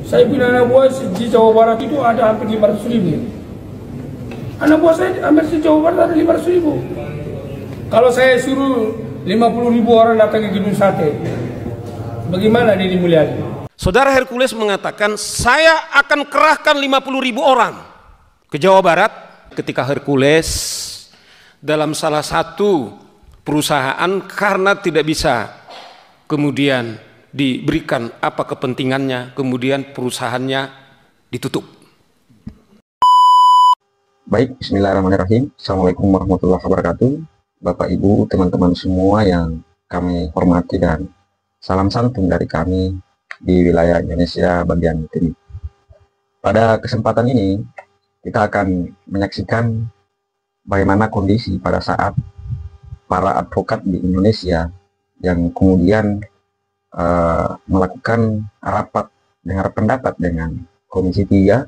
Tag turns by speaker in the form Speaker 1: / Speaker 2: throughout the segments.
Speaker 1: Saya punya anak buah di Jawa Barat itu ada hampir 500.000. Anak buah saya hampir di Jawa Barat ada 500.000. Kalau saya suruh 50.000 orang datang ke Gedung Sate, bagaimana Deddy Mulyadi?
Speaker 2: Saudara Hercules mengatakan, saya akan kerahkan 50.000 orang ke Jawa Barat. Ketika Hercules dalam salah satu perusahaan karena tidak bisa kemudian diberikan apa kepentingannya, kemudian perusahaannya ditutup.
Speaker 3: Baik, bismillahirrahmanirrahim. Assalamualaikum warahmatullahi wabarakatuh. Bapak Ibu, teman-teman semua yang kami hormati, dan salam santun dari kami di wilayah Indonesia bagian timur. Pada kesempatan ini kita akan menyaksikan bagaimana kondisi pada saat para advokat di Indonesia yang kemudian melakukan rapat dengar pendapat dengan Komisi 3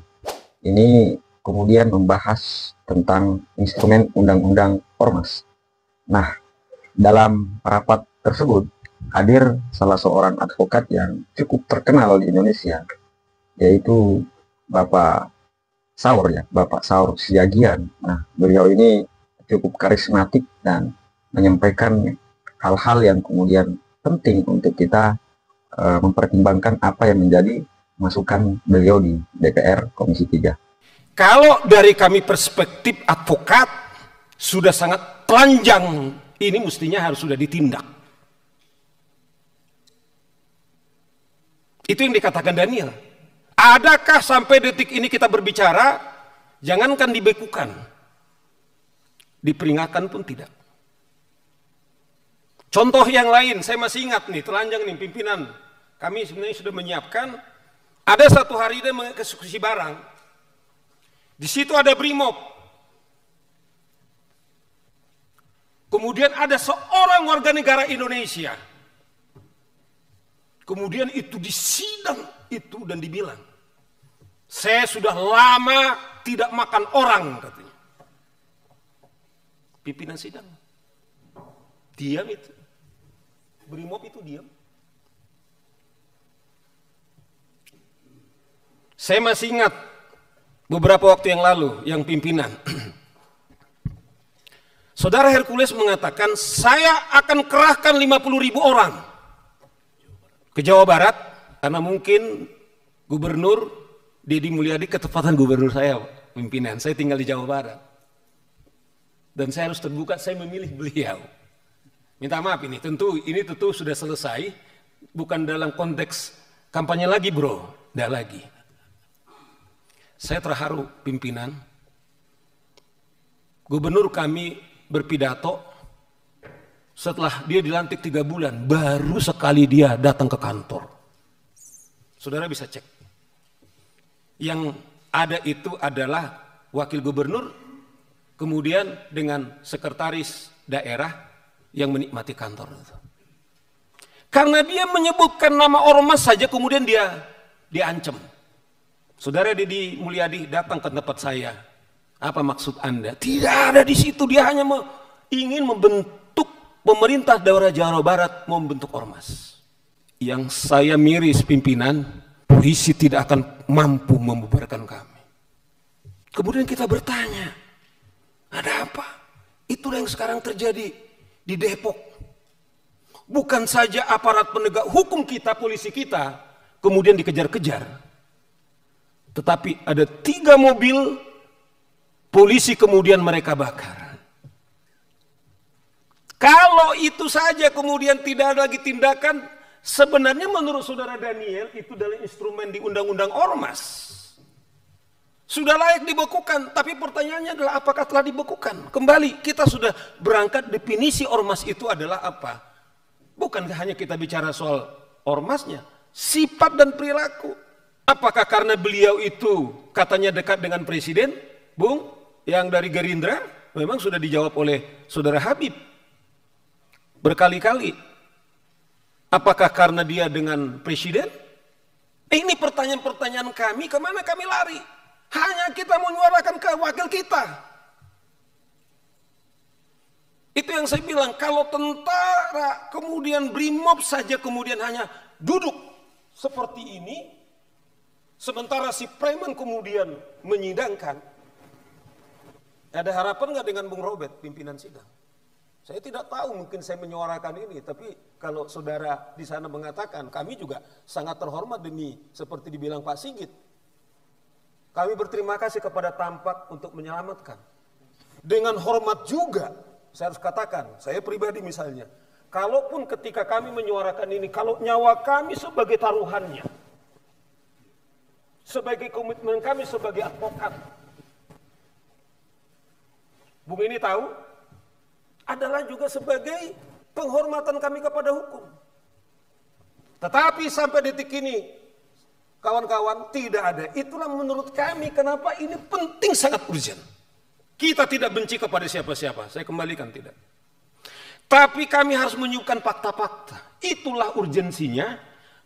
Speaker 3: ini kemudian membahas tentang instrumen undang-undang ormas. Nah, dalam rapat tersebut hadir salah seorang advokat yang cukup terkenal di Indonesia, yaitu Bapak Saur Siagian. Nah, beliau ini cukup karismatik dan menyampaikan hal-hal yang kemudian penting untuk kita mempertimbangkan apa yang menjadi masukan beliau di DPR Komisi 3.
Speaker 2: Kalau dari kami perspektif advokat sudah sangat telanjang, ini mestinya harus sudah ditindak. Itu yang dikatakan Daniel. Adakah sampai detik ini kita berbicara, jangankan dibekukan, diperingatkan pun tidak. Contoh yang lain, saya masih ingat nih, telanjang nih pimpinan. Kami sebenarnya sudah menyiapkan, ada satu hari dia mengeksekusi barang. Di situ ada Brimob. Kemudian ada seorang warga negara Indonesia. Kemudian itu disidang itu dan dibilang, saya sudah lama tidak makan orang, katanya. Pimpinan sidang diam itu. Brimob itu diam. Saya masih ingat beberapa waktu yang lalu yang pimpinan Saudara Hercules mengatakan, saya akan kerahkan 50.000 orang ke Jawa Barat, karena mungkin Gubernur Deddy Mulyadi ketepatan gubernur saya, pimpinan. Saya tinggal di Jawa Barat. Dan saya harus terbuka, saya memilih beliau. Minta maaf ini tentu sudah selesai, bukan dalam konteks kampanye lagi bro, tidak lagi. Saya terharu pimpinan. Gubernur kami berpidato setelah dia dilantik 3 bulan, baru sekali dia datang ke kantor. Saudara bisa cek. Yang ada itu adalah wakil gubernur, kemudian dengan sekretaris daerah yang menikmati kantor itu. Karena dia menyebutkan nama ormas saja, kemudian dia diancam. Saudara Deddy Mulyadi datang ke tempat saya. Apa maksud Anda? Tidak ada di situ, dia hanya ingin membentuk pemerintah daerah Jawa Barat, membentuk ormas. Yang saya miris pimpinan, polisi tidak akan mampu membubarkan kami. Kemudian kita bertanya, ada apa? Itulah yang sekarang terjadi di Depok. Bukan saja aparat penegak hukum kita, polisi kita, kemudian dikejar-kejar. Tetapi ada 3 mobil polisi kemudian mereka bakar. Kalau itu saja kemudian tidak ada lagi tindakan, sebenarnya menurut saudara Daniel itu adalah instrumen di undang-undang ormas. Sudah layak dibekukan, tapi pertanyaannya adalah apakah telah dibekukan? Kembali, kita sudah berangkat definisi ormas itu adalah apa? Bukan hanya kita bicara soal ormasnya, sifat dan perilaku. Apakah karena beliau itu katanya dekat dengan presiden, Bung? Yang dari Gerindra memang sudah dijawab oleh saudara Habib berkali-kali. Apakah karena dia dengan presiden? Ini pertanyaan-pertanyaan kami, kemana kami lari? Hanya kita menyuarakan ke wakil kita. Itu yang saya bilang, kalau tentara kemudian Brimob saja kemudian hanya duduk seperti ini, Sementara si preman kemudian menyidangkan. Ada harapan nggak dengan Bung Robert, pimpinan sidang? Saya tidak tahu, mungkin saya menyuarakan ini, tapi kalau saudara di sana mengatakan, kami juga sangat terhormat demi seperti dibilang Pak Sigit. Kami berterima kasih kepada Tampak untuk menyelamatkan. Dengan hormat juga, saya harus katakan, saya pribadi misalnya, kalaupun ketika kami menyuarakan ini, kalau nyawa kami sebagai taruhannya, sebagai komitmen kami sebagai advokat, Bung ini tahu, adalah juga sebagai penghormatan kami kepada hukum. Tetapi sampai detik ini, kawan-kawan, tidak ada. Itulah menurut kami kenapa ini penting, sangat urgent. Kita tidak benci kepada siapa-siapa, saya kembalikan tidak. Tapi kami harus menyuguhkan fakta-fakta. Itulah urgensinya,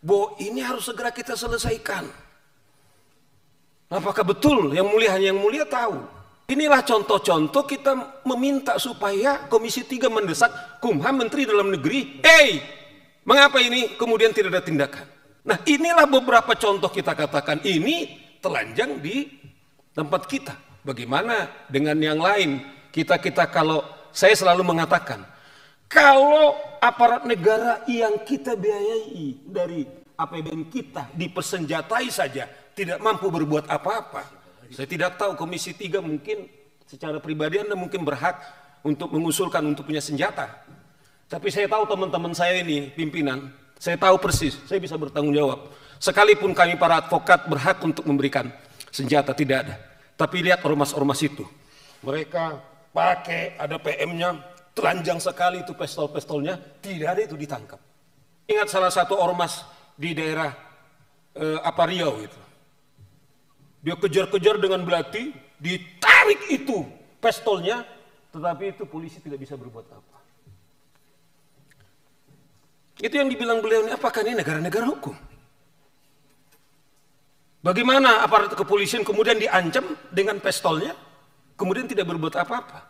Speaker 2: bahwa ini harus segera kita selesaikan. Apakah betul yang mulia hanya yang mulia tahu? Inilah contoh-contoh kita meminta supaya Komisi 3 mendesak Kumham, Menteri Dalam Negeri, mengapa ini kemudian tidak ada tindakan? Nah, inilah beberapa contoh kita katakan ini telanjang di tempat kita. Bagaimana dengan yang lain? Kita kalau saya selalu mengatakan, kalau aparat negara yang kita biayai dari APBN kita dipersenjatai saja tidak mampu berbuat apa-apa. Saya tidak tahu Komisi 3 mungkin secara pribadi Anda mungkin berhak untuk mengusulkan untuk punya senjata. Tapi saya tahu teman-teman saya ini pimpinan, saya tahu persis, saya bisa bertanggung jawab. Sekalipun kami para advokat berhak untuk memberikan senjata, tidak ada. Tapi lihat ormas-ormas itu. Mereka pakai, ada PM-nya, telanjang sekali itu pistol-pistolnya, tidak ada itu ditangkap. Ingat salah satu ormas di daerah Riau itu. Dia kejar-kejar dengan belati, ditarik itu pistolnya, tetapi itu polisi tidak bisa berbuat apa. Itu yang dibilang beliau ini, apakah ini negara-negara hukum? Bagaimana aparat kepolisian kemudian diancam dengan pistolnya, kemudian tidak berbuat apa-apa?